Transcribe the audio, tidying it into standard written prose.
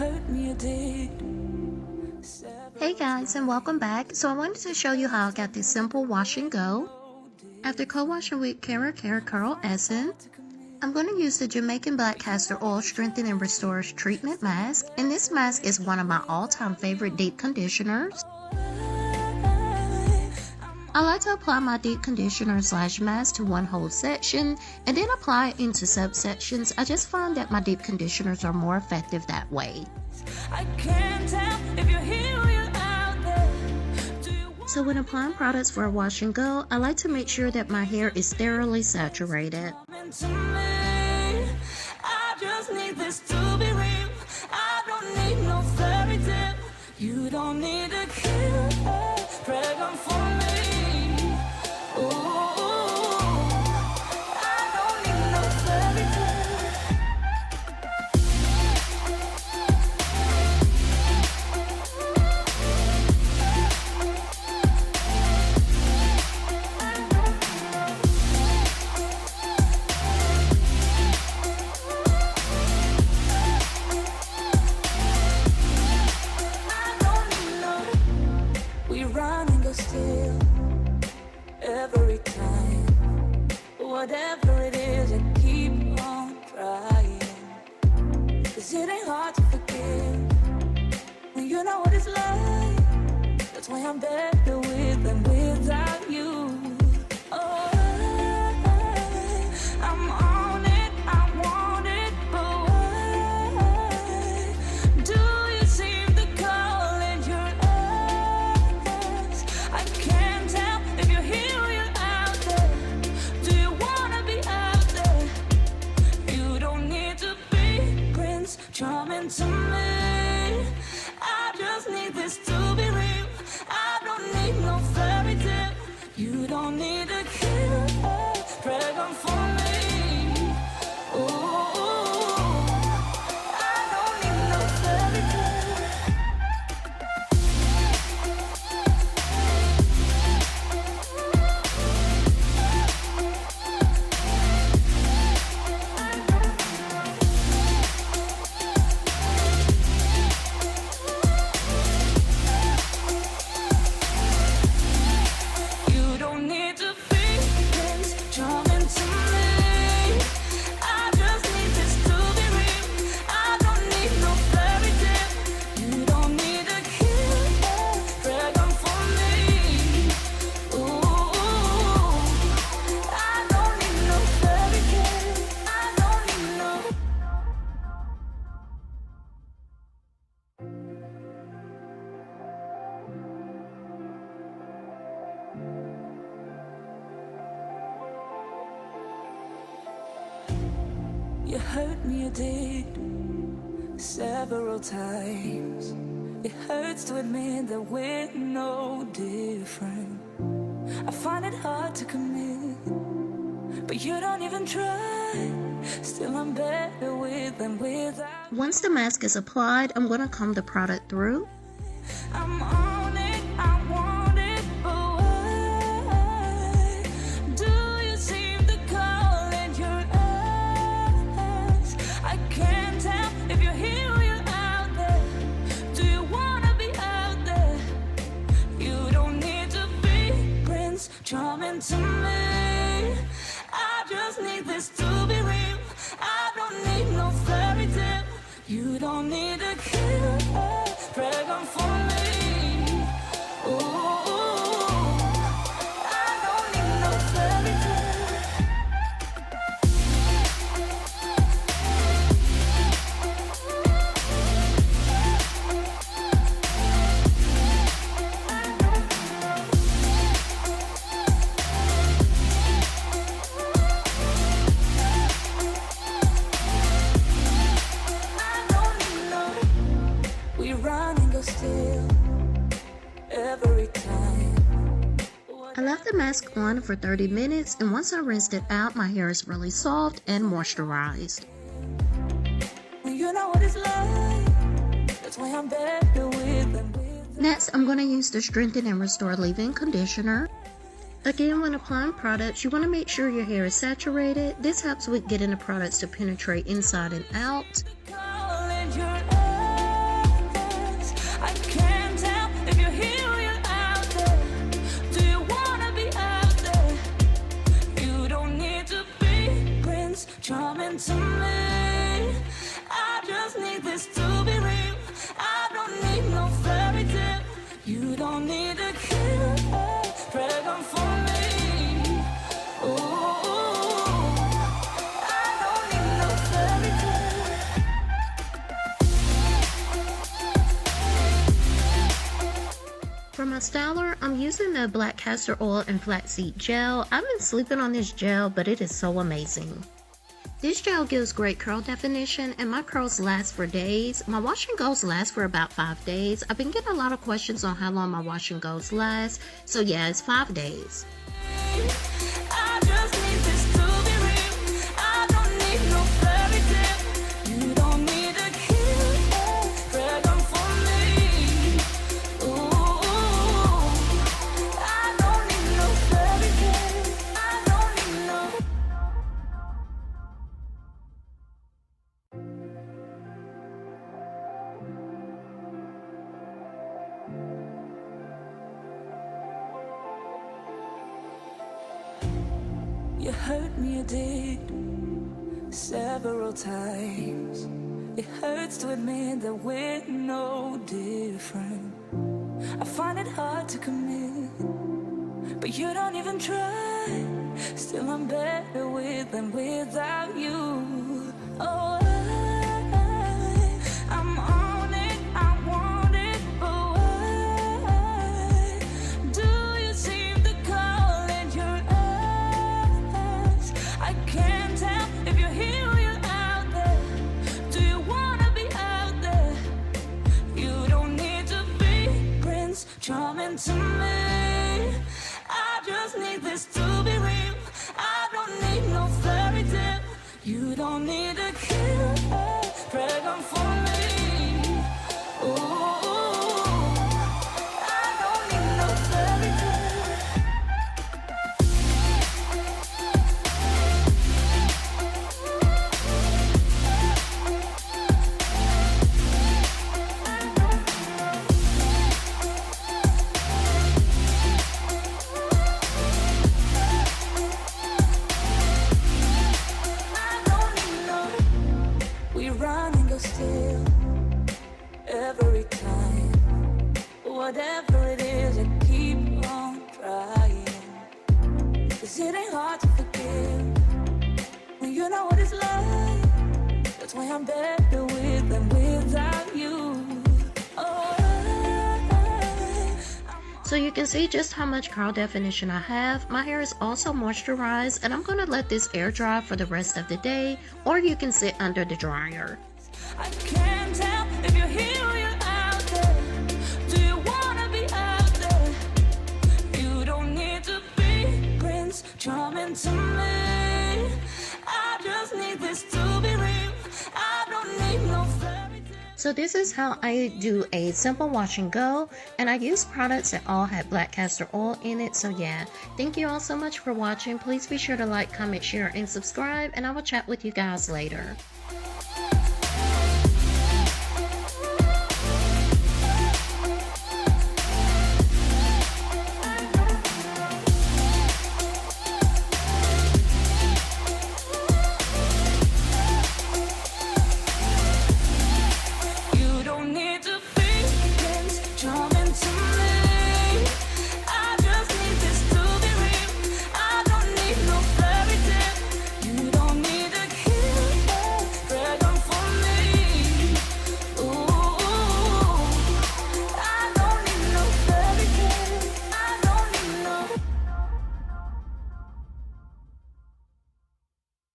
hurt me, you did. Hey guys, and welcome back. So I wanted to show you how I got this simple wash and go. After co-washing with Kera Curl Essence, I'm going to use the Jamaican Black Castor Oil Strengthen and Restores Treatment Mask. And this mask is one of my all-time favorite deep conditioners. I like to apply my deep conditioner / mask to one whole section and then apply it into subsections. I just find that my deep conditioners are more effective that way. I can't tell if you're here or you're out there. So when applying products for a wash and go, I like to make sure that my hair is thoroughly saturated. I just need this to be real. I don't need no fairy tale. You don't need a killer pregnant for me. Still, every time, whatever it is, I keep on trying. 'Cause it ain't hard to forgive when you know what it's like. That's why I'm better with than without you. Oh, I'm on it, I want it, but why do you seem to call in your eyes? I can't tell if you're here or you're out there. Do you wanna be out there? You don't need to be Prince Charming to me. I just need this to be real. I don't need no fairy tale. You don't need a killer pregnant for me. Ooh, I don't need no fairy tale. You don't need to be Prince Charming to me. I just need this to be real. I don't need no fairy tale. You don't need a killer pregnant for me. Ooh, I don't need no fairy tale. I don't need no. You hurt me, you did, several times. It hurts to admit that we're no different. I find it hard to commit, but you don't even try. Still, I'm better with than without. Once the mask is applied, I'm going to comb the product through. I'm on it, I want it, but why do you seem to call in your eyes? I can't tell if you're here or you're out there. Do you wanna be out there? You don't need to be Prince Charming to me. I just need this to be real. I don't need no fairy tale. You don't need a killer pregnant for me. Ooh, I don't need no fairy tale. I don't need no. We run and go still every time. I left the mask on for 30 minutes, and once I rinsed it out, my hair is really soft and moisturized. You know what it's like. That's why I'm better with than without. Next, I'm going to use the Strengthen and Restore Leave-In Conditioner. Again, when applying products, you want to make sure your hair is saturated. This helps with getting the products to penetrate inside and out. Calling your eyes. my styler, I'm using the black castor oil and flaxseed gel. I've been sleeping on this gel, but it is so amazing. This gel gives great curl definition and my curls last for days. My wash and goes last for about 5 days. I've been getting a lot of questions on how long my wash and goes last. So yeah, it's 5 days. I just need this to be real. I don't need no fairy tale. You don't need a killer dragon for me. Ooh, I don't need no fairy tale. I don't need no. You hurt me, you did, several times. It hurts to admit that we're no different. I find it hard to commit, but you don't even try. Still I'm better with than without you. Oh, I'm on it, I want it, but why do you seem to call it your eyes? I can't tell if you're here or you're out there. Do you wanna be out there? You don't need to be Prince Charming to me. I just need this to be real. I don't need no fairy tale. You don't need a killer dragon for me. Ooh, I don't need no fairy tale. I don't need no. We run and go still every time. Whatever it is, I keep on trying. 'Cause it ain't hard to forgive when you know what it's like. That's why I'm better with than without you. Oh, So you can see just how much curl definition I have. My hair is also moisturized and I'm going to let this air dry for the rest of the day, or you can sit under the dryer. I can't tell if you're here or you're out there. Do you wanna be out there? You don't need to be Prince Charming to me. I just need this to be real. I don't need no fairy tale. So this is how I do a simple wash and go, and I use products that all have black castor oil in it. So yeah, thank you all so much for watching. Please be sure to like, comment, share, and subscribe, and I will chat with you guys later.